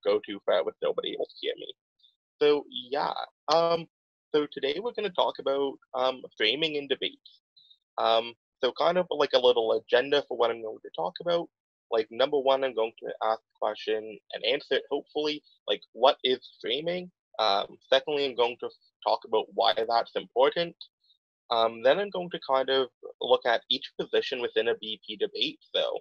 go too far with nobody else hear me. So yeah, um, so today we're going to talk about framing in debates. So kind of like a little agenda for what I'm going to talk about. Like number one, I'm going to ask a question and answer it hopefully. Like what is framing? Secondly, I'm going to talk about why that's important. Then I'm going to kind of look at each position within a BP debate, so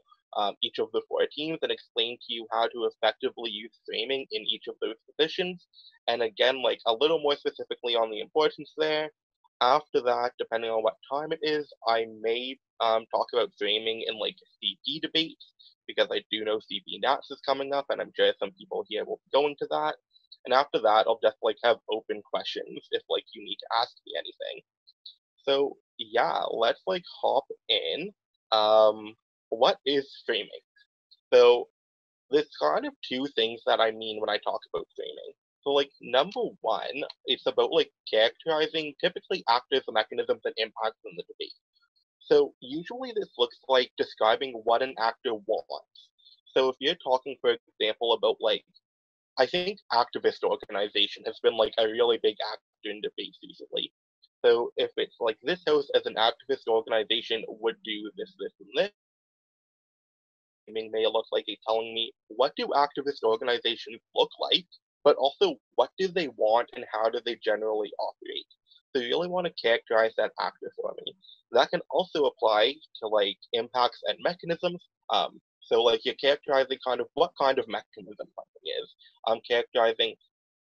each of the four teams, and explain to you how to effectively use framing in each of those positions. And again, like a little more specifically on the importance there. After that, depending on what time it is, I may talk about framing in like CP debates, because I do know CP Nats is coming up, and I'm sure some people here will be going to that. And after that, I'll just like have open questions if like you need to ask me anything. So yeah, let's like hop in. What is framing? So there's kind of two things that I mean when I talk about framing. So like number one, it's about like characterizing typically actors, mechanisms, and impacts in the debate. So usually this looks like describing what an actor wants. So if you're talking, for example, about like I think activist organization has been like a really big actor in debates recently. So if it's like this house as an activist organization would do this, this, and this, may look like it's telling me what do activist organizations look like, but also what do they want and how do they generally operate. So you really want to characterize that actor for me. That can also apply to like impacts and mechanisms. So like you're characterizing kind of what kind of mechanism something is. Characterizing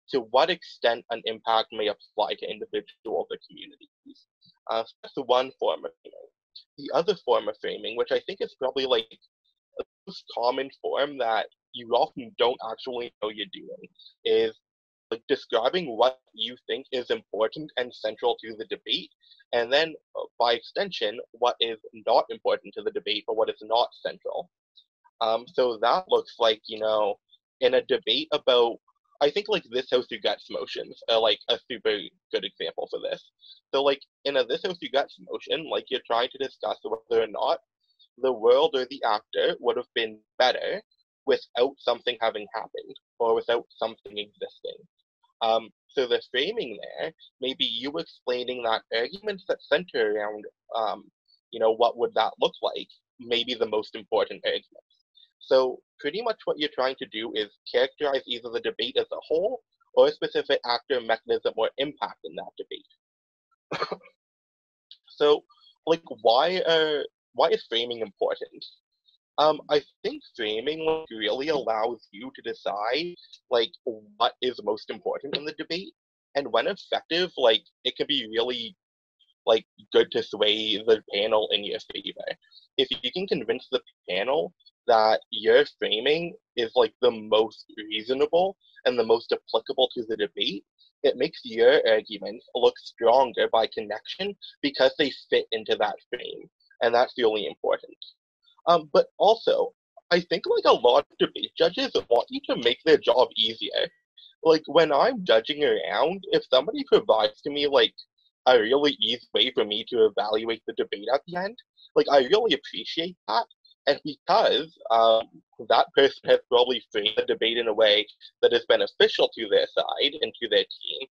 to what extent an impact may apply to individuals or communities. So that's the one form of framing. The other form of framing, which I think is probably like the most common form that you often don't actually know you're doing, is like describing what you think is important and central to the debate, and then by extension, what is not important to the debate or what is not central. So that looks like, in a debate about, I think like this house you got motions are like a super good example for this. So like in a this house you got motion, like you're trying to discuss whether or not the world or the actor would have been better without something having happened or without something existing. So the framing there may be you explaining that arguments that center around, what would that look like, may be the most important arguments. So pretty much what you're trying to do is characterize either the debate as a whole or a specific actor, mechanism, or impact in that debate. So, like, why is framing important? I think framing like, really allows you to decide like what is most important in the debate, and when effective, like it can be really like good to sway the panel in your favor. If you can convince the panel that your framing is like the most reasonable and the most applicable to the debate, it makes your arguments look stronger by connection because they fit into that frame. And that's really important. But also, I think like a lot of debate judges want you to make their job easier. Like when I'm judging around, if somebody provides to me like a really easy way for me to evaluate the debate at the end, like I really appreciate that. And because that person has probably framed the debate in a way that is beneficial to their side and to their team,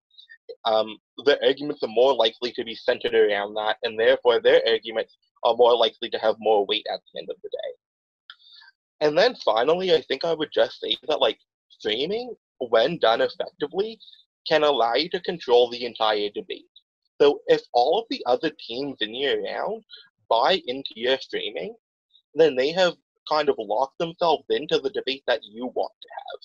the arguments are more likely to be centered around that, and therefore their arguments are more likely to have more weight at the end of the day. And then finally, I think I would just say that like framing, when done effectively, can allow you to control the entire debate. So if all of the other teams in your round buy into your framing, then they have kind of locked themselves into the debate that you want to have.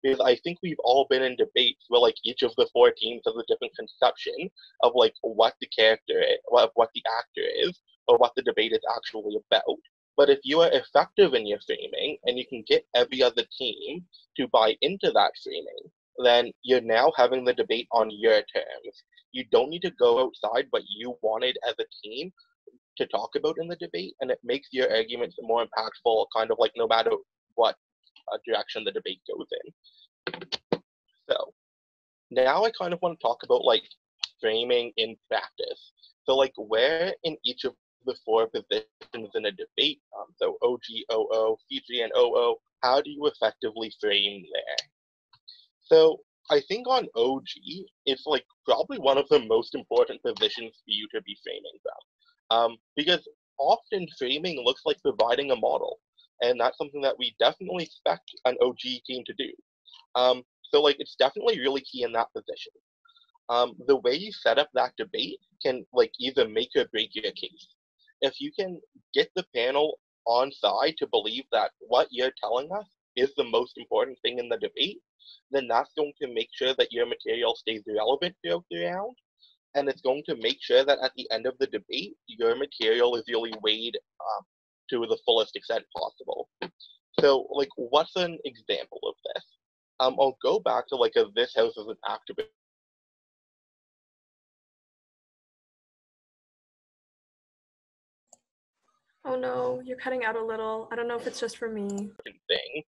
Because I think we've all been in debates where like each of the four teams has a different conception of like what the character is, what the actor is, or what the debate is actually about. But if you are effective in your framing and you can get every other team to buy into that framing, then you're now having the debate on your terms. You don't need to go outside what you wanted as a team to talk about in the debate, and it makes your arguments more impactful, kind of like no matter what direction the debate goes in. So now I kind of want to talk about like framing in practice. So like where in each of the four positions in a debate, so OG, OO, CG, and OO, how do you effectively frame there? So I think on OG, it's like probably one of the most important positions for you to be framing from. Because often framing looks like providing a model, and that's something that we definitely expect an OG team to do. So like it's definitely really key in that position. The way you set up that debate can like either make or break your case. If you can get the panel on side to believe that what you're telling us is the most important thing in the debate, then that's going to make sure that your material stays relevant throughout the round, and it's going to make sure that at the end of the debate, your material is really weighed to the fullest extent possible. So, like, what's an example of this? I'll go back to like a this house is an activist Oh no, you're cutting out a little. I don't know if it's just for me. thing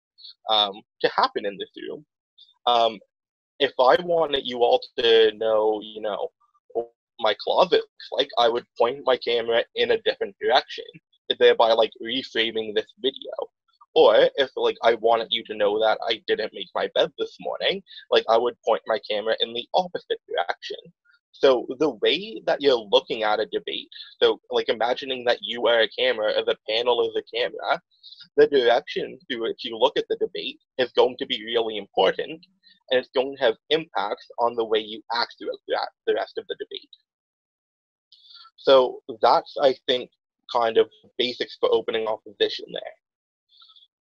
to happen in this room. Um, if I wanted you all to know, what my closet looks like, I would point my camera in a different direction, thereby like reframing this video. Or if like I wanted you to know that I didn't make my bed this morning, like I would point my camera in the opposite direction. So the way that you're looking at a debate, so like imagining that you are a camera or the panel is a camera, the direction through which you look at the debate is going to be really important, and it's going to have impacts on the way you act throughout the rest of the debate. So that's, I think, kind of basics for opening opposition there.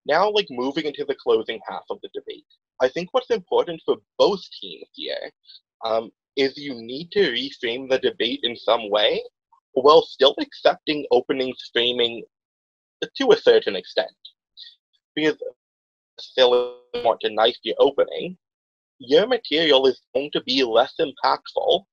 Now, like moving into the closing half of the debate, I think what's important for both teams here is you need to reframe the debate in some way while still accepting openings framing to a certain extent. Because still want to knife your opening, your material is going to be less impactful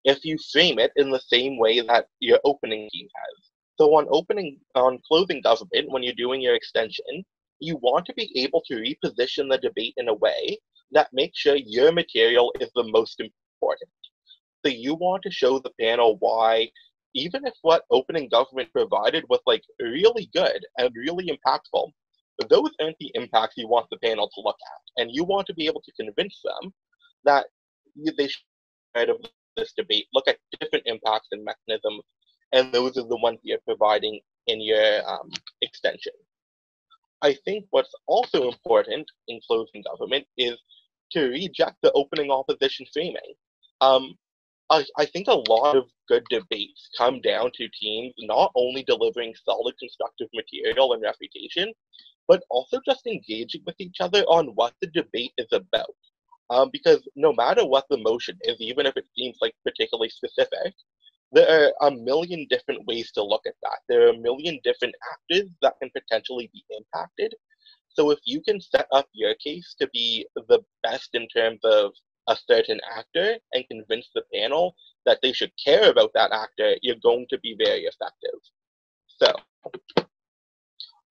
if you frame it in the same way that your opening team has. So on closing government, when you're doing your extension, you want to be able to reposition the debate in a way that makes sure your material is the most important. So you want to show the panel why, even if what opening government provided was like really good and really impactful, those aren't the impacts you want the panel to look at. And you want to be able to convince them that they should, out of this debate, look at different impacts and mechanisms, and those are the ones you're providing in your extension. I think what's also important in closing government is to reject the opening opposition framing. Um, I think a lot of good debates come down to teams not only delivering solid constructive material and reputation, but also just engaging with each other on what the debate is about. Because no matter what the motion is, even if it seems like particularly specific, there are a million different ways to look at that. There are a million different actors that can potentially be impacted. So if you can set up your case to be the best in terms of a certain actor and convince the panel that they should care about that actor, you're going to be very effective. So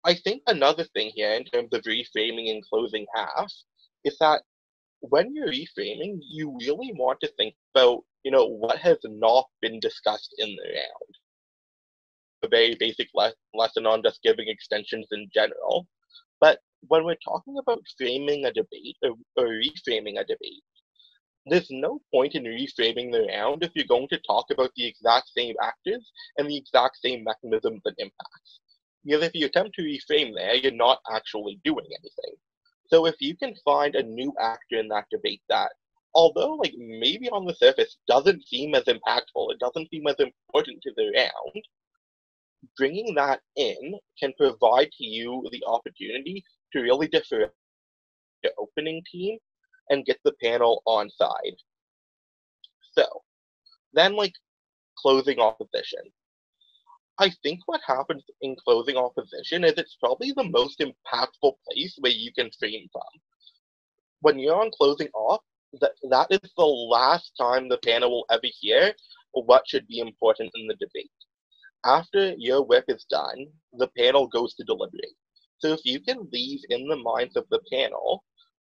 I think another thing here in terms of reframing and closing half is that when you're reframing, you really want to think about, what has not been discussed in the round. A very basic lesson on just giving extensions in general. But when we're talking about framing a debate or reframing a debate, there's no point in reframing the round if you're going to talk about the exact same actors and the exact same mechanisms and impacts. Because if you attempt to reframe there, you're not actually doing anything. So if you can find a new actor in that debate that, although like maybe on the surface doesn't seem as impactful, it doesn't seem as important to the round, bringing that in can provide to you the opportunity to really differentiate the opening team and get the panel on side. So then like closing opposition. I think what happens in closing opposition is it's probably the most impactful place where you can frame from. When you're on closing off, that is the last time the panel will ever hear what should be important in the debate. After your whip is done, the panel goes to deliberate. So if you can leave in the minds of the panel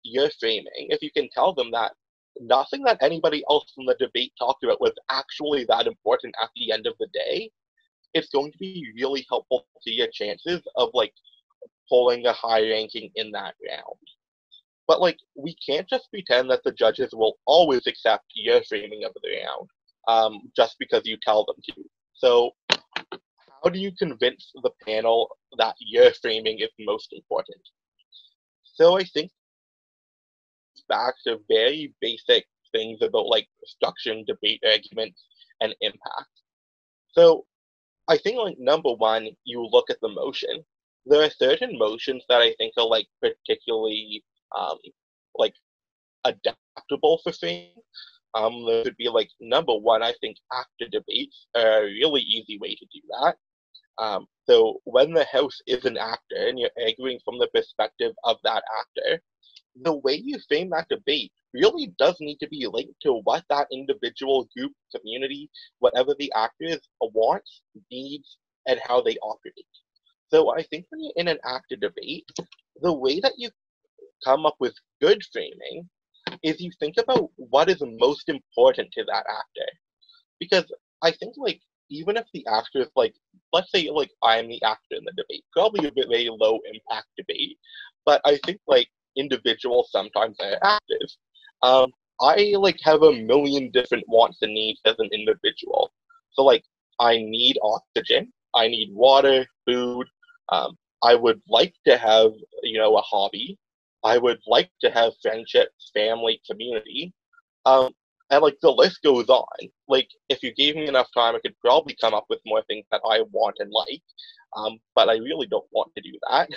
your framing, if you can tell them that nothing that anybody else in the debate talked about was actually that important at the end of the day, it's going to be really helpful to your chances of like pulling a high ranking in that round. But like, we can't just pretend that the judges will always accept your framing of the round, just because you tell them to. So, how do you convince the panel that your framing is most important? So, I think it's back to very basic things about like structure, debate, arguments, and impact. So, I think like number one, you look at the motion. There are certain motions that I think are like particularly um, like adaptable for things. There would be like number one, I think actor debates are a really easy way to do that. So when the host is an actor and you're arguing from the perspective of that actor, the way you frame that debate really does need to be linked to what that individual group, community, whatever the actors wants, needs, and how they operate. So I think when you're in an actor debate, the way that you come up with good framing is you think about what is most important to that actor. Because I think like even if the actor is like, let's say like I'm the actor in the debate, probably a bit very low impact debate, but I think like individuals sometimes are actors. Um, I like have a million different wants and needs as an individual. So like I need oxygen, I need water, food. Um, I would like to have a hobby. I would like to have friendships, family, community. Um, and like the list goes on. Like if you gave me enough time, I could probably come up with more things that I want and like. But I really don't want to do that.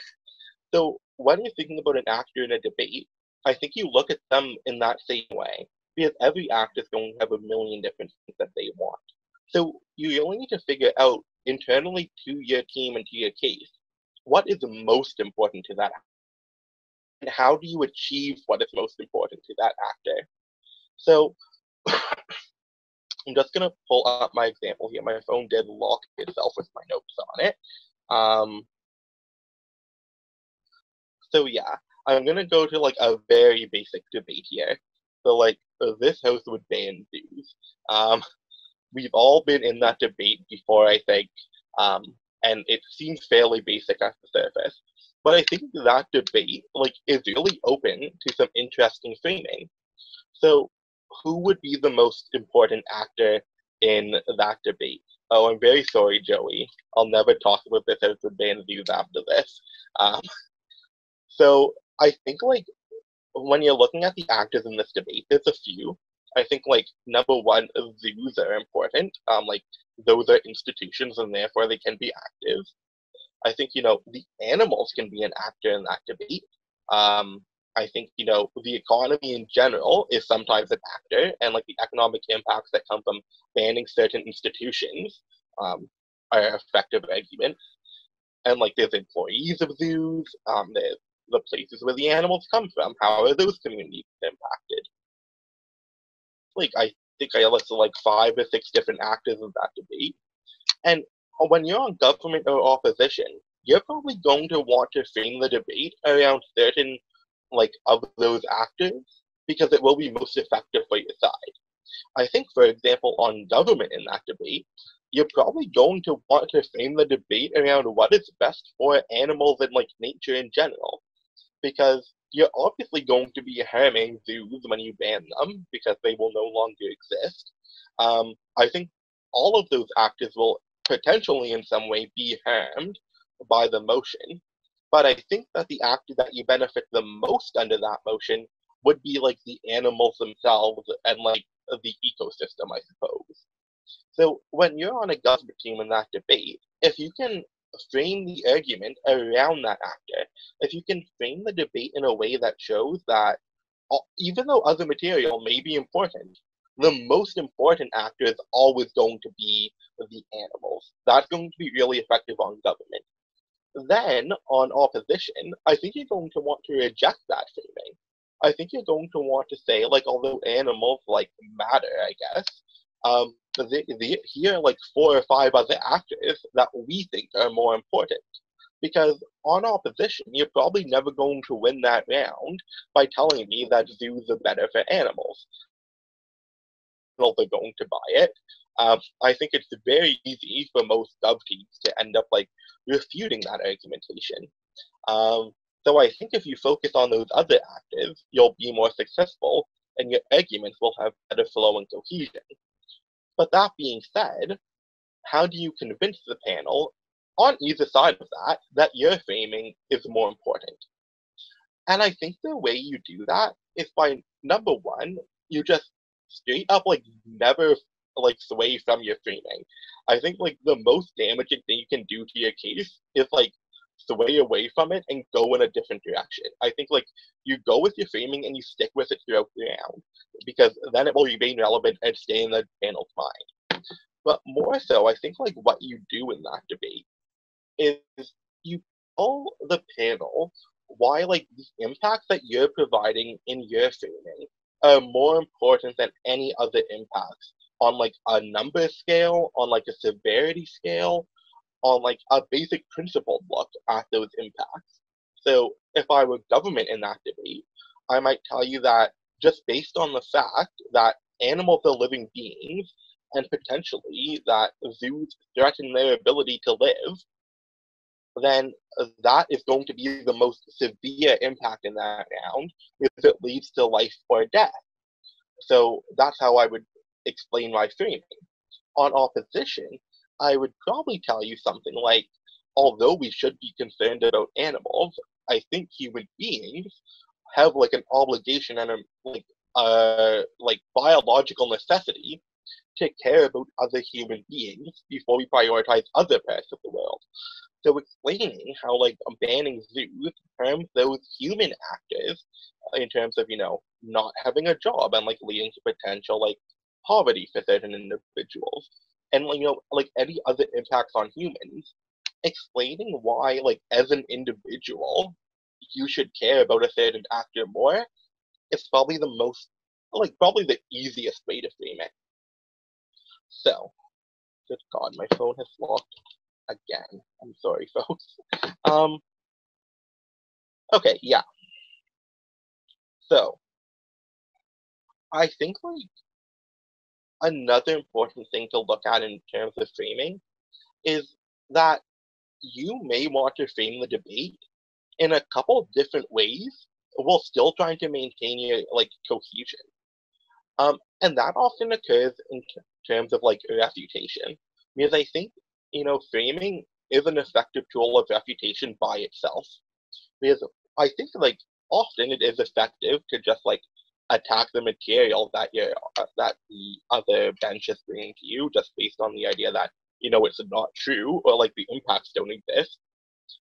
So when you're thinking about an actor in a debate, I think you look at them in that same way because every actor is going to have a million different things that they want. So you only need to figure out internally to your team and to your case what is most important to that actor and how do you achieve what is most important to that actor. So I'm just gonna pull up my example here. My phone did lock itself with my notes on it. Um, so yeah, I'm gonna go to like a very basic debate here. So like this house would ban Zeus. Um, we've all been in that debate before, I think, um, and it seems fairly basic at the surface. But I think that debate like is really open to some interesting framing. So, who would be the most important actor in that debate? Oh, I'm very sorry, Joey. I'll never talk about this as the band views after this. Um, so, I think like when you're looking at the actors in this debate, there's a few. I think like number one, zoos are important. Like those are institutions, and therefore they can be active. I think, the animals can be an actor in that debate. Um, I think, the economy in general is sometimes an actor, and like the economic impacts that come from banning certain institutions are effective arguments. And like there's employees of zoos, there's the places where the animals come from. How are those communities impacted? Like I think I listed like 5 or 6 different actors in that debate. And when you're on government or opposition, you're probably going to want to frame the debate around certain like of those actors because it will be most effective for your side. I think, for example, on government in that debate, you're probably going to want to frame the debate around what is best for animals and like nature in general, because you're obviously going to be harming zoos when you ban them because they will no longer exist. I think all of those actors will potentially in some way be harmed by the motion, but I think that the actor that you benefit the most under that motion would be like the animals themselves and like the ecosystem, I suppose. So when you're on a government team in that debate, if you can frame the argument around that actor, if you can frame the debate in a way that shows that even though other material may be important, the most important actor is always going to be the animals. That's going to be really effective on government. Then on opposition, I think you're going to want to reject that framing. I think you're going to want to say, like, although animals like matter, I guess, here are like 4 or 5 other actors that we think are more important. Because on opposition, you're probably never going to win that round by telling me that zoos are better for animals. Well, they're going to buy it. I think it's very easy for most gov teams to end up like refuting that argumentation. Um, So I think if you focus on those other actives, you'll be more successful and your arguments will have better flow and cohesion. But that being said, how do you convince the panel on either side of that your framing is more important? And I think the way you do that is by number one, you just straight up like never like sway from your framing. I think like the most damaging thing you can do to your case is like sway away from it and go in a different direction. I think like you go with your framing and you stick with it throughout the round because then it will remain relevant and stay in the panel's mind. But more so, I think like what you do in that debate is you tell the panel why like the impacts that you're providing in your framing are more important than any other impacts on like a number scale, on like a severity scale, on like a basic principled look at those impacts. So if I were government in that debate, I might tell you that just based on the fact that animals are living beings and potentially that zoos threaten their ability to live, then that is going to be the most severe impact in that round if it leads to life or death. So that's how I would explain my framing. On opposition, I would probably tell you something like, although we should be concerned about animals, I think human beings have like an obligation and a like biological necessity to care about other human beings before we prioritize other parts of the world. So explaining how like banning zoos harms those human actors in terms of, not having a job and like leading to potential like poverty for certain individuals. And like any other impacts on humans, explaining why like as an individual you should care about a certain actor more is probably the most probably the easiest way to frame it. So, good God, my phone has locked again. I'm sorry, folks. Um, okay, yeah. So, I think like another important thing to look at in terms of framing is that you may want to frame the debate in a couple of different ways while still trying to maintain your like cohesion. And that often occurs in terms of like refutation, because I think framing is an effective tool of refutation by itself. Because I think like often it is effective to just like attack the material that the other bench is bringing to you, just based on the idea that it's not true or like the impacts don't exist.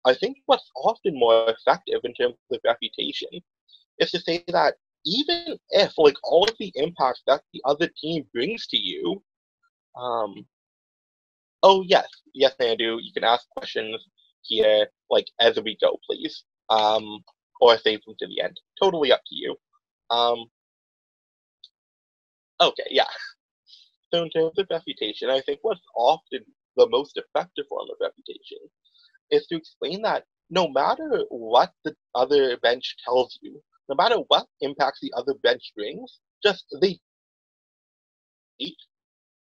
I think what's often more effective in terms of refutation is to say that even if like all of the impacts that the other team brings to you, um, oh yes, Nandu, you can ask questions here like as we go, please, or save them to the end. Totally up to you. Um, okay, yeah. So in terms of refutation, I think what's often the most effective form of refutation is to explain that no matter what the other bench tells you, no matter what impacts the other bench brings, just they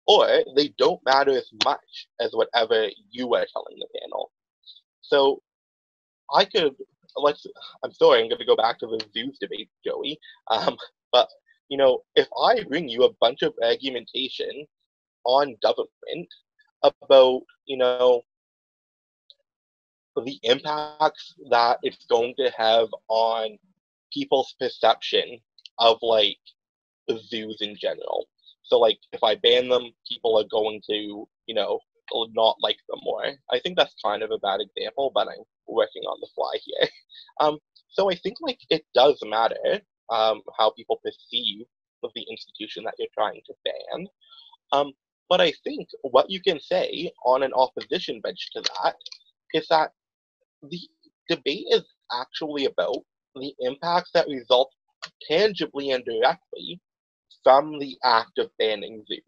or they don't matter as much as whatever you are telling the panel. So I could let's. I'm sorry, I'm going to go back to the Zeus debate, Joey. But if I bring you a bunch of argumentation on government about the impacts that it's going to have on people's perception of like zoos in general. So like if I ban them, people are going to, not like them more. I think that's kind of a bad example, but I'm working on the fly here. So I think like it does matter how people perceive of the institution that you're trying to ban. But I think what you can say on an opposition bench to that is that the debate is actually about the impacts that result tangibly and directly from the act of banning zoos.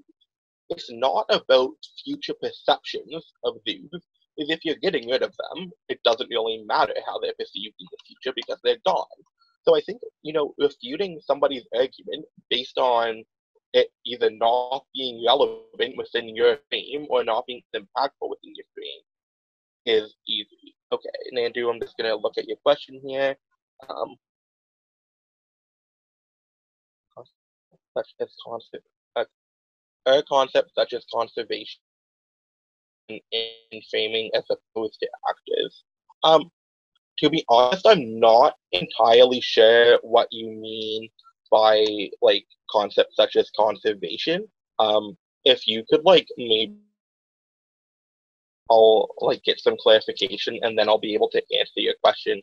It's not about future perceptions of zoos, because if you're getting rid of them, it doesn't really matter how they're perceived in the future because they're gone. So I think, refuting somebody's argument based on it either not being relevant within your frame or not being impactful within your frame is easy. Okay, Nandu, I'm just gonna look at your question here. Um, such as concept, a concept such as conservation in framing as opposed to actors. Um, to be honest, I'm not entirely sure what you mean by like concepts such as conservation. If you could like maybe I'll like get some clarification and then I'll be able to answer your question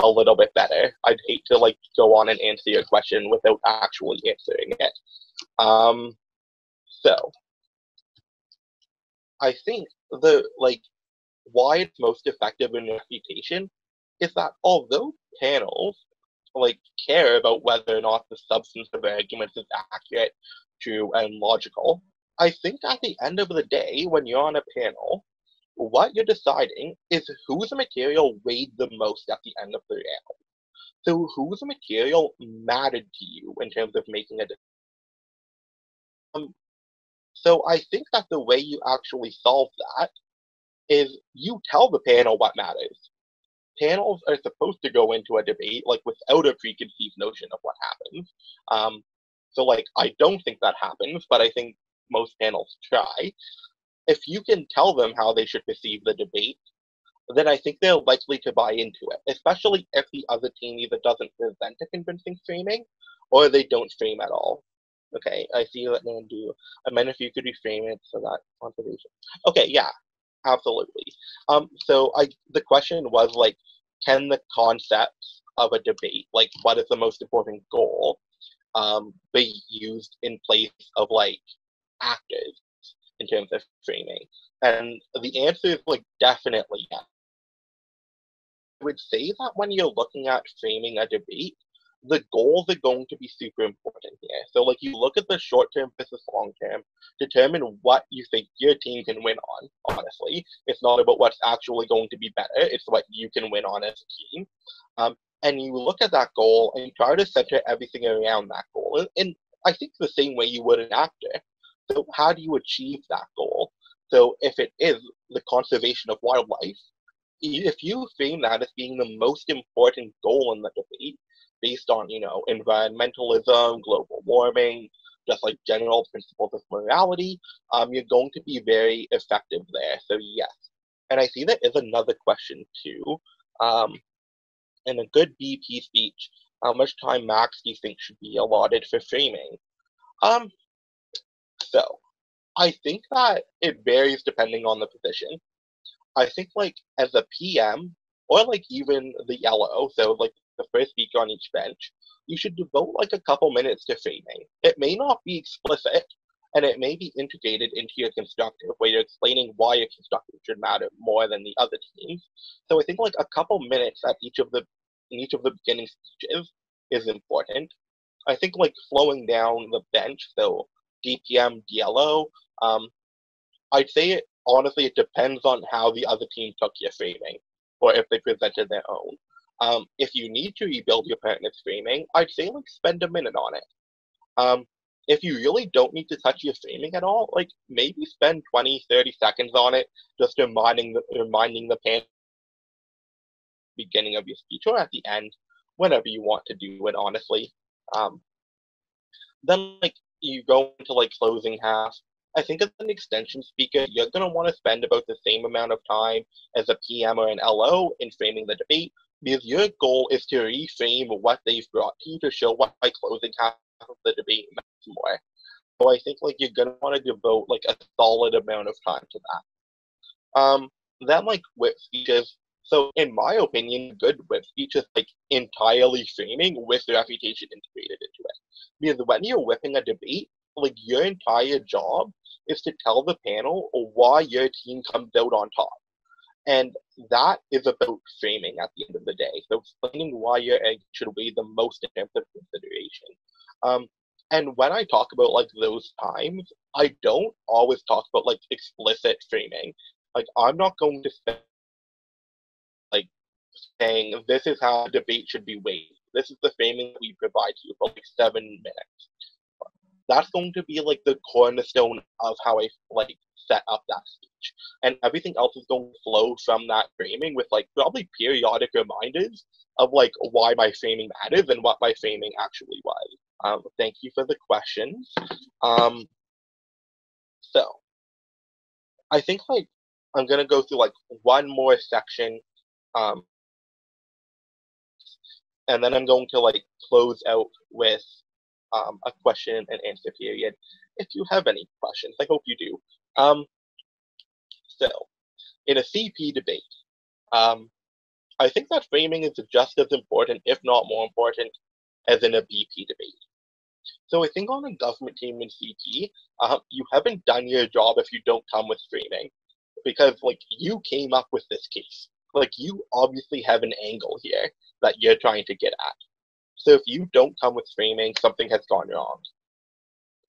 a little bit better. I'd hate to like go on and answer your question without actually answering it. Um, so I think the like why it's most effective in refutation is that although panels like care about whether or not the substance of the arguments is accurate, true, and logical, I think at the end of the day, when you're on a panel, what you're deciding is whose material weighed the most at the end of the panel. So whose material mattered to you in terms of making a decision. Um, so I think that the way you actually solve that is you tell the panel what matters. Panels are supposed to go into a debate like without a preconceived notion of what happens. So like I don't think that happens, but I think most panels try. If you can tell them how they should perceive the debate, then I think they're likely to buy into it, especially if the other team either doesn't present a convincing framing or they don't frame at all. Okay, I see that Nandu. I meant if you could reframe it so that conservation. Okay, yeah, absolutely. So the question was like, can the concepts of a debate, like what is the most important goal, be used in place of like actors in terms of framing? And the answer is like definitely yes. I would say that when you're looking at framing a debate, the goals are going to be super important here. So, like, you look at the short term versus long term, determine what you think your team can win on, honestly. It's not about what's actually going to be better, it's what you can win on as a team. And you look at that goal and you try to center everything around that goal. And I think the same way you would an actor. So, how do you achieve that goal? So, if it is the conservation of wildlife, if you frame that as being the most important goal in the debate, based on environmentalism, global warming, just like general principles of morality, you're going to be very effective there. So yes, and I see there is another question too. Um, in a good BP speech, how much time max do you think should be allotted for framing? Um, so I think that it varies depending on the position. I think like as a PM or like even the yellow, so like the first speaker on each bench, you should devote like a couple minutes to framing. It may not be explicit and it may be integrated into your constructive where you're explaining why your constructive should matter more than the other teams. So I think like a couple minutes at each of the in each of the beginning speeches is important. I think like flowing down the bench, so DPM, DLO, um, I'd say honestly it depends on how the other team took your framing, or if they presented their own. If you need to rebuild your partner's framing, I'd say like spend a minute on it. Um, if you really don't need to touch your framing at all, like maybe spend 20, 30 seconds on it, just reminding the panel beginning of your speech or at the end, whenever you want to do it. Honestly, um, then like you go into like closing half. I think as an extension speaker, you're gonna want to spend about the same amount of time as a PM or an LO in framing the debate, because your goal is to reframe what they've brought to you to show why closing half of the debate matters more. So I think like you're gonna want to devote like a solid amount of time to that. Then like whip speeches. So in my opinion, good whip speech is like entirely framing with refutation integrated into it. Because when you're whipping a debate, like your entire job is to tell the panel why your team comes out on top. And that is about framing at the end of the day. So explaining why your egg should weigh the most in terms of consideration. Um, and when I talk about like those times, I don't always talk about like explicit framing. Like I'm not going to say like saying this is how the debate should be weighed. This is the framing that we provide to you for like 7 minutes. That's going to be like the cornerstone of how I like set up that speech. And everything else is going to flow from that framing with like probably periodic reminders of like why my framing matters and what my framing actually was. Thank you for the questions. So I think like I'm gonna go through like one more section, um, and then I'm going to like close out with a question and answer period. If you have any questions, I hope you do. So in a CP debate, um, I think that framing is just as important, if not more important, as in a BP debate. So I think on a government team in CP, you haven't done your job if you don't come with framing, because like you came up with this case. Like you obviously have an angle here that you're trying to get at. So if you don't come with framing, something has gone wrong.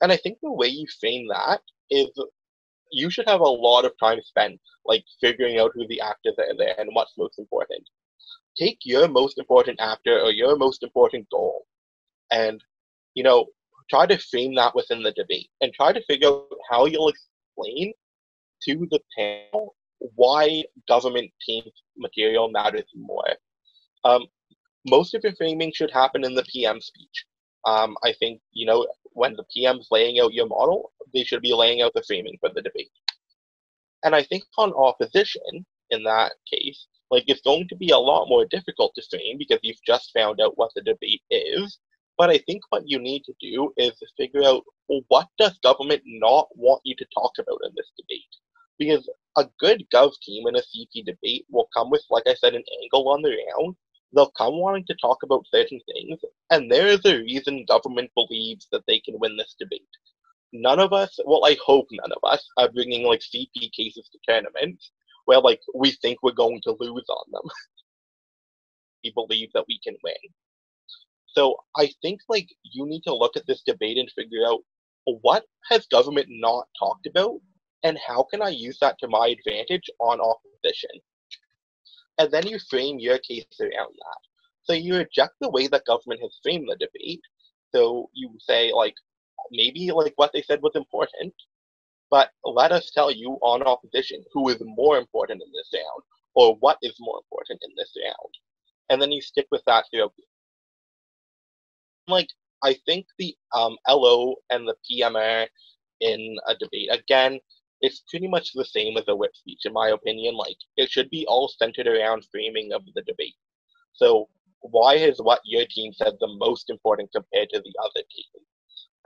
And I think the way you frame that is you should have a lot of time spent like figuring out who the actors are there and what's most important. Take your most important actor or your most important goal and, you know, try to frame that within the debate and try to figure out how you'll explain to the panel why government team material matters more. Um, Most of your framing should happen in the PM speech. I think, when the PM's laying out your model, they should be laying out the framing for the debate. And I think on opposition, in that case, like it's going to be a lot more difficult to frame because you've just found out what the debate is. But I think what you need to do is figure out, well, what does government not want you to talk about in this debate? Because a good gov team in a CP debate will come with, like I said, an angle on the round. They'll come wanting to talk about certain things, and there is a reason government believes that they can win this debate. None of us, well, I hope none of us, are bringing like CP cases to tournaments where like we think we're going to lose on them. We believe that we can win. So I think like you need to look at this debate and figure out, well, what has government not talked about, and how can I use that to my advantage on opposition? And then you frame your case around that. So you reject the way that government has framed the debate. So you say like maybe like what they said was important, but let us tell you on opposition who is more important in this round, or what is more important in this round. And then you stick with that throughout. Like, I think the LO and the PMR in a debate, again, it's pretty much the same as a whip speech, in my opinion. Like, it should be all centered around framing of the debate. So, why is what your team said the most important compared to the other team?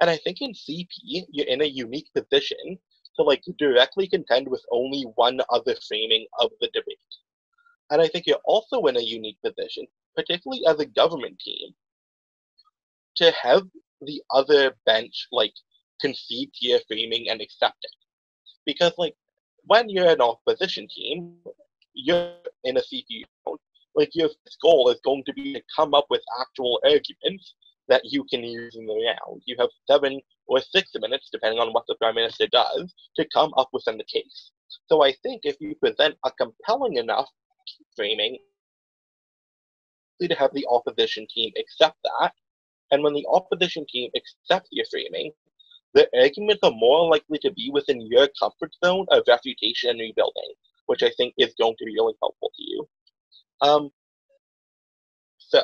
And I think in CP, you're in a unique position to like directly contend with only one other framing of the debate. And I think you're also in a unique position, particularly as a government team, to have the other bench like concede to your framing and accept it. Because like when you're an opposition team, you're in a CP round, like your goal is going to be to come up with actual arguments that you can use in the round. You have 7 or 6 minutes, depending on what the Prime Minister does, to come up with the case. So I think if you present a compelling enough framing, to have the opposition team accept that, and when the opposition team accepts your framing, the arguments are more likely to be within your comfort zone of refutation and rebuilding, which I think is going to be really helpful to you. So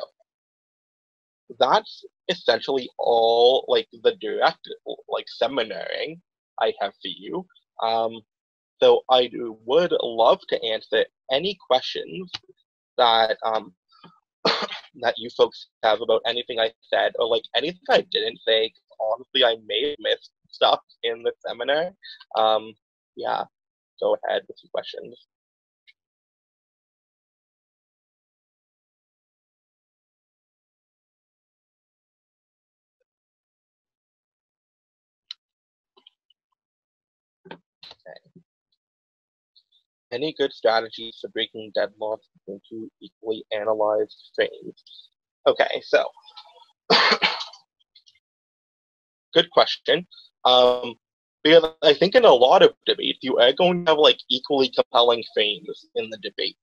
that's essentially all like the direct like seminaring I have for you. So I would love to answer any questions that that you folks have about anything I said or like anything I didn't say. Honestly, I may have missed stuff in the seminar. Yeah, go ahead with some questions. Okay. Any good strategies for breaking deadlocks between two equally analyzed frames? Okay, so good question. Because I think in a lot of debates, you are going to have like equally compelling frames in the debate.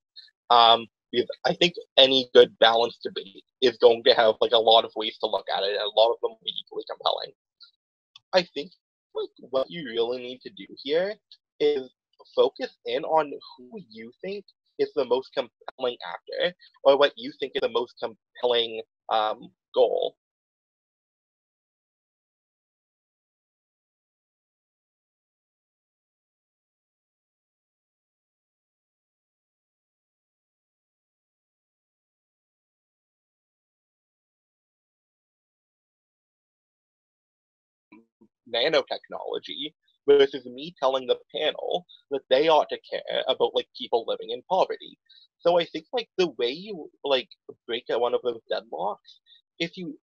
Because I think any good balanced debate is going to have like a lot of ways to look at it, and a lot of them will be equally compelling. I think like what you really need to do here is focus in on who you think is the most compelling actor or what you think is the most compelling goal. Nanotechnology versus me telling the panel that they ought to care about like people living in poverty. So I think like the way you like break out one of those deadlocks, if you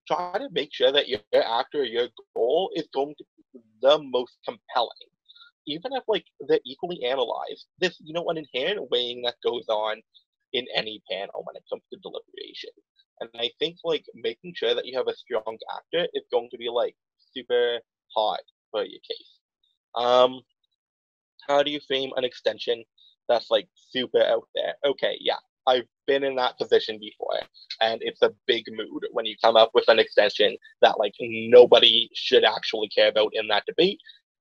try to make sure that your actor, your goal is going to be the most compelling, even if like they're equally analyzed. This, an inherent weighing that goes on in any panel when it comes to deliberation. And I think like making sure that you have a strong actor is going to be like super hard for your case. Um, how do you frame an extension that's like super out there? Okay, yeah, I've been in that position before, and it's a big mood when you come up with an extension that like nobody should actually care about in that debate,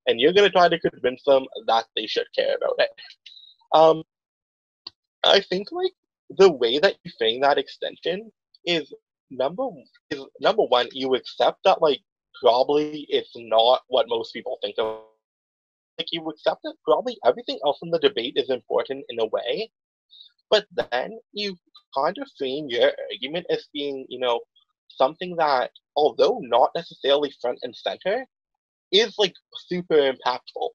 and you're gonna try to convince them that they should care about it. Um, I think like the way that you frame that extension is number number one, you accept that like probably it's not what most people think of. Like you accept that probably everything else in the debate is important in a way, but then you kind of frame your argument as being, something that, although not necessarily front and center, is like super impactful.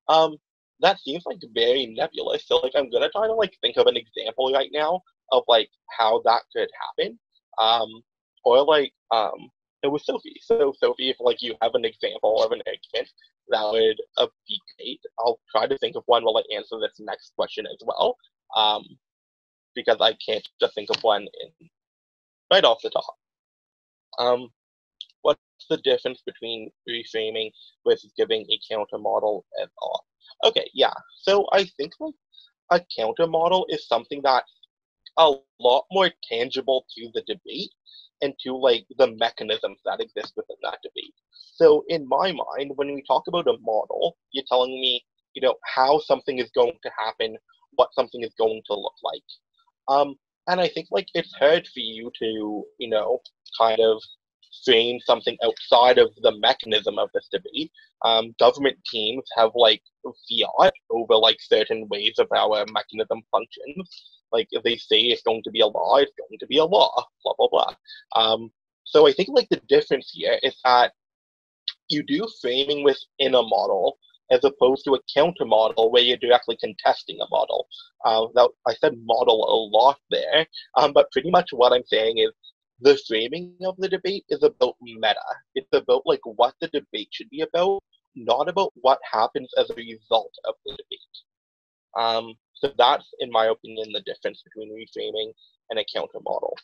Um, that seems like very nebulous. So like I'm gonna try to like think of an example right now of like how that could happen. Um, or like it was Sophie. So Sophie, if like you have an example of an argument that would be great, I'll try to think of one while I answer this next question as well. Um, because I can't just think of one right off the top. Um, what's the difference between reframing versus giving a counter model at all? Okay, yeah. So I think like a counter model is something that's a lot more tangible to the debate and to like the mechanisms that exist within that debate. So in my mind, when we talk about a model, you're telling me, how something is going to happen, what something is going to look like. Um, and I think like it's hard for you to, kind of frame something outside of the mechanism of this debate. Government teams have like fiat over like certain ways of how a mechanism functions. Like if they say it's going to be a law, it's going to be a law, blah blah blah. So I think like the difference here is that you do framing within a model as opposed to a counter model where you're directly contesting a model. Now, I said model a lot there, but pretty much what I'm saying is the framing of the debate is about meta. It's about like what the debate should be about, not about what happens as a result of the debate. So that's, in my opinion, the difference between reframing and a counter model.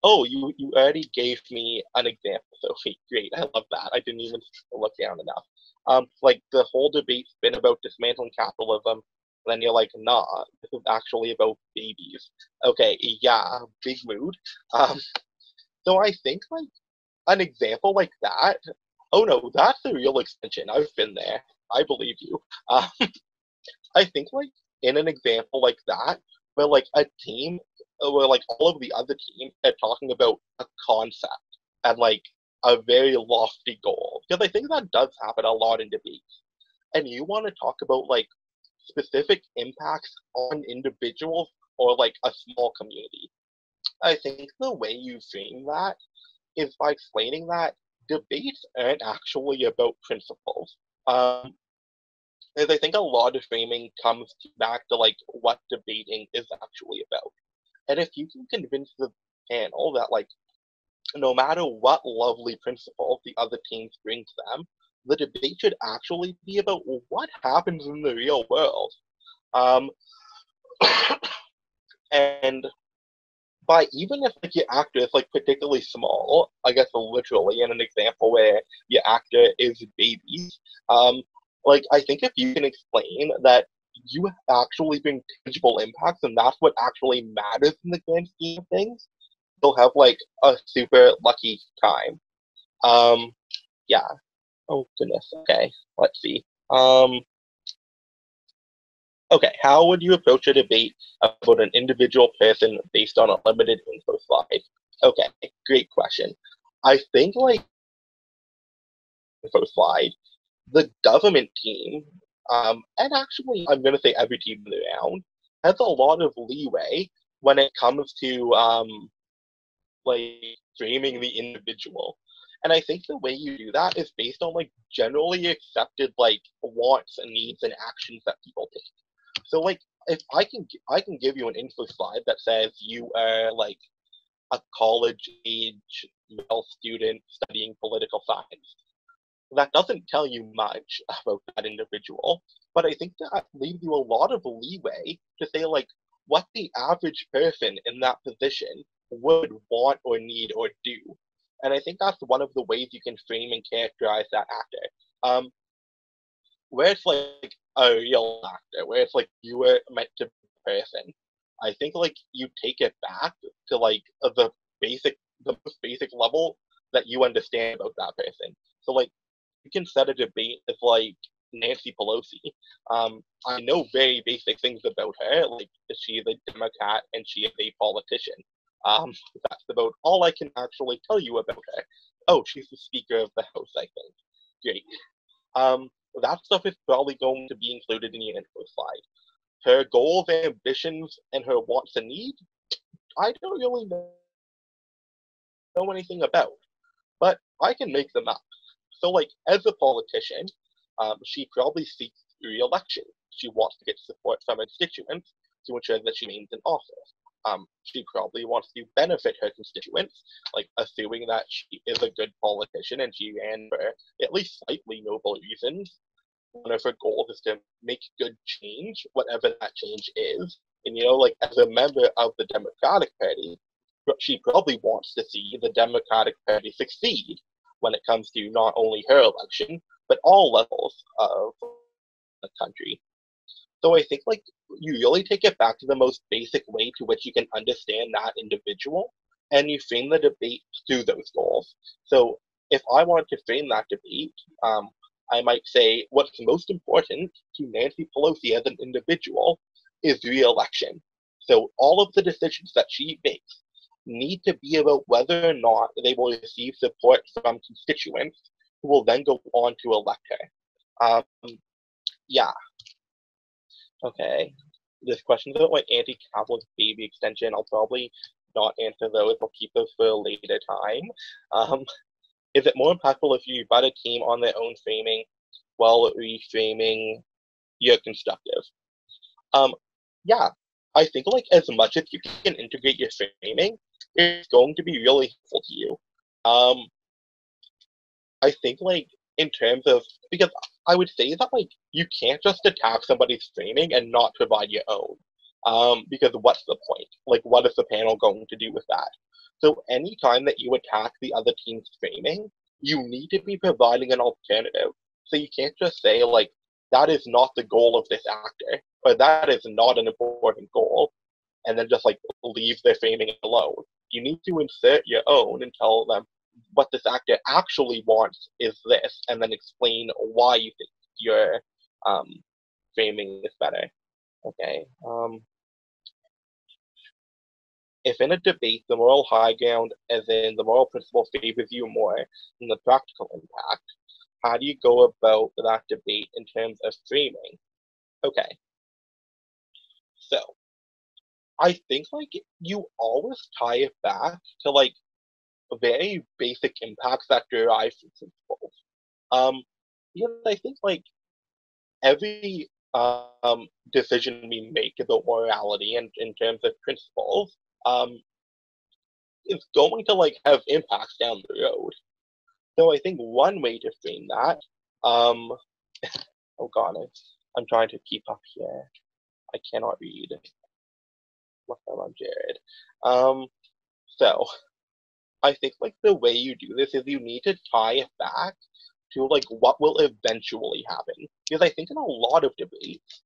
Oh, you already gave me an example, Sophie. Great, I love that. I didn't even look down enough. Like the whole debate's been about dismantling capitalism. Then you're like, nah, this is actually about babies. Okay, yeah, big mood. Um, so I think like an example like that. Oh no, that's the real extension. I've been there. I believe you. I think like in an example like that, where like a team, where like all of the other teams are talking about a concept and like a very lofty goal, because I think that does happen a lot in debates. And you want to talk about like specific impacts on individuals or like a small community. I think the way you frame that is by explaining that debates aren't actually about principles. Is I think a lot of framing comes back to like what debating is actually about. And if you can convince the panel that like no matter what lovely principle the other teams bring to them, the debate should actually be about what happens in the real world. Um, and by even if like your actor is like particularly small, I guess literally in an example where your actor is babies, like I think if you can explain that you actually bring tangible impacts and that's what actually matters in the grand scheme of things, you'll have like a super lucky time. Um, yeah. Oh goodness. Okay, let's see. Okay, how would you approach a debate about an individual person based on a limited info slide? Okay, great question. I think like info slide, the government team, and actually I'm gonna say every team around has a lot of leeway when it comes to like framing the individual. And I think the way you do that is based on like generally accepted like wants and needs and actions that people take. So like if I can give you an info slide that says you are like a college age male student studying political science. That doesn't tell you much about that individual, but I think that leaves you a lot of leeway to say like what the average person in that position would want or need or do. And I think that's one of the ways you can frame and characterize that actor. Where it's like a real actor, where it's like you were meant to be a person. I think like you take it back to like the most basic level that you understand about that person. So like you can set a debate with like Nancy Pelosi. I know very basic things about her, like she is a Democrat and she is a politician. Um, that's about all I can actually tell you about her. Oh, she's the Speaker of the House, I think. Great. That stuff is probably going to be included in your info slide. Her goals, ambitions, and her wants and needs, I don't really know anything about, but I can make them up. So, like, as a politician, she probably seeks re-election. She wants to get support from her constituents to ensure that she remains in office. She probably wants to benefit her constituents, like assuming that she is a good politician and she ran for at least slightly noble reasons. One of her goals is to make good change, whatever that change is. And like as a member of the Democratic Party, she probably wants to see the Democratic Party succeed when it comes to not only her election, but all levels of the country. So I think like you really take it back to the most basic way to which you can understand that individual, and you frame the debate through those goals. So if I wanted to frame that debate, I might say what's most important to Nancy Pelosi as an individual is re-election. So all of the decisions that she makes need to be about whether or not they will receive support from constituents who will then go on to elect her. Yeah, okay. This question about like anti-capitalist baby extension, I'll probably not answer those. I'll keep those for a later time. Um, is it more impactful if you butt a team on their own framing while reframing your constructive? Um, yeah, I think like as much as you can integrate your framing, it's going to be really helpful to you. Um, I think like in terms of because I would say that like you can't just attack somebody's framing and not provide your own. Because what's the point? Like what is the panel going to do with that? So anytime that you attack the other team's framing, you need to be providing an alternative. So you can't just say like that is not the goal of this actor, or that is not an important goal, and then just like leave their framing alone. You need to insert your own and tell them what this actor actually wants is this, and then explain why you think your um, framing is better. Okay. If in a debate the moral high ground, as in the moral principle, favors you more than the practical impact, how do you go about that debate in terms of framing? Okay. So I think like you always tie it back to like very basic impacts that derive from principles. Because I think like every decision we make about morality and in terms of principles is going to like have impacts down the road. So I think one way to frame that, um, oh god, I'm trying to keep up here. I cannot read. What's up, I'm Jared. So I think like the way you do this is you need to tie it back to like what will eventually happen. Because I think in a lot of debates,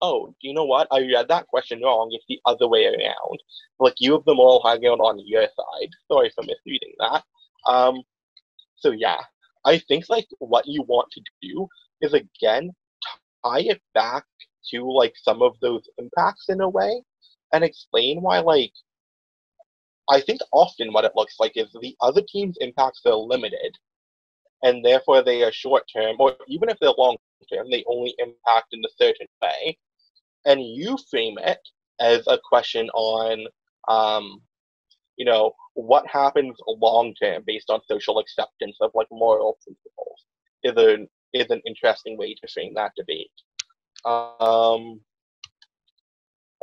oh, do you know what? I read that question wrong. It's the other way around. Like you have the moral high ground on your side. Sorry for misreading that. Um, So yeah, I think like what you want to do is again tie it back to like some of those impacts in a way and explain why like I think often what it looks like is the other team's impacts are limited and therefore they are short term or even if they're long term they only impact in a certain way and you frame it as a question on um, what happens long term based on social acceptance of like moral principles is an interesting way to frame that debate. Um,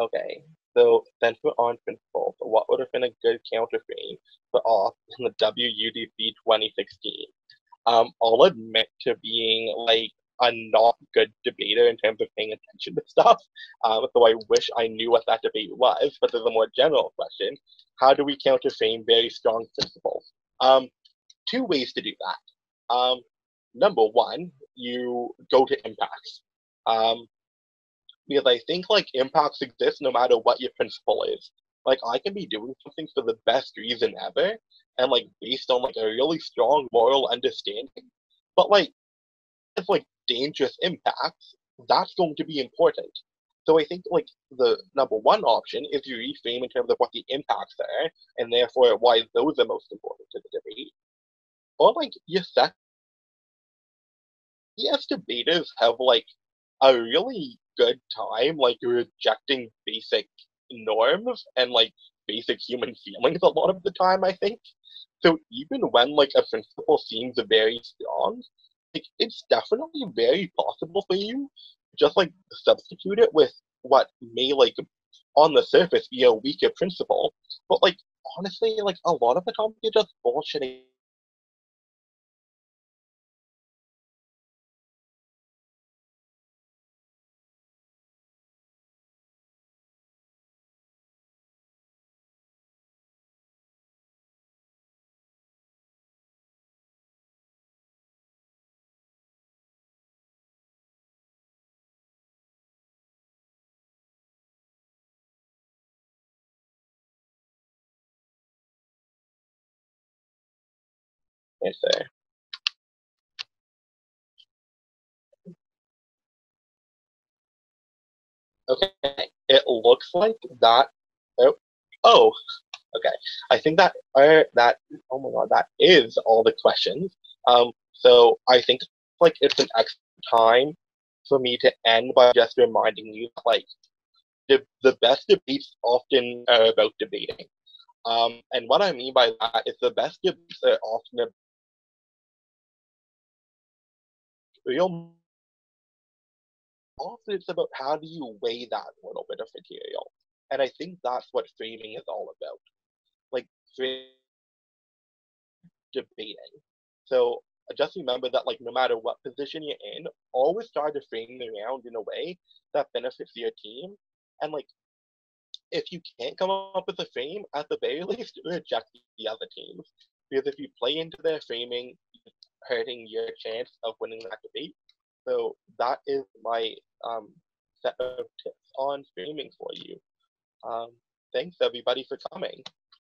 okay, so center on principles. What would have been a good counter frame for off in the WUDC 2016? I'll admit to being like a not good debater in terms of paying attention to stuff. So I wish I knew what that debate was. But there's a more general question: how do we counterfeit very strong principles? Two ways to do that. Number one, you go to impacts. Um, because I think like impacts exist no matter what your principle is. Like I can be doing something for the best reason ever, and like based on like a really strong moral understanding, but like it's like dangerous impacts, that's going to be important. So I think like the number one option is you reframe in terms of what the impacts are, and therefore why those are most important to the debate. Or like you set yes, debaters have like a really good time like rejecting basic norms and like basic human feelings a lot of the time, I think. So even when like a principle seems very strong, like it's definitely very possible for you to just like substitute it with what may like on the surface be a weaker principle. But like honestly, like a lot of the time you're just bullshitting. Answer. Okay, it looks like that. Oh, oh, okay. I think that oh my god, that is all the questions. So I think like it's an extra time for me to end by just reminding you that like the best debates often are about debating. And what I mean by that is the best debates are often about real. Often it's about how do you weigh that little bit of material, and I think that's what framing is all about. Like debating. So just remember that like no matter what position you're in, always try to frame the round in a way that benefits your team. And like if you can't come up with a frame, at the very least reject the other teams. Because if you play into their framing, hurting your chance of winning that debate. So that is my set of tips on framing for you. Thanks everybody for coming.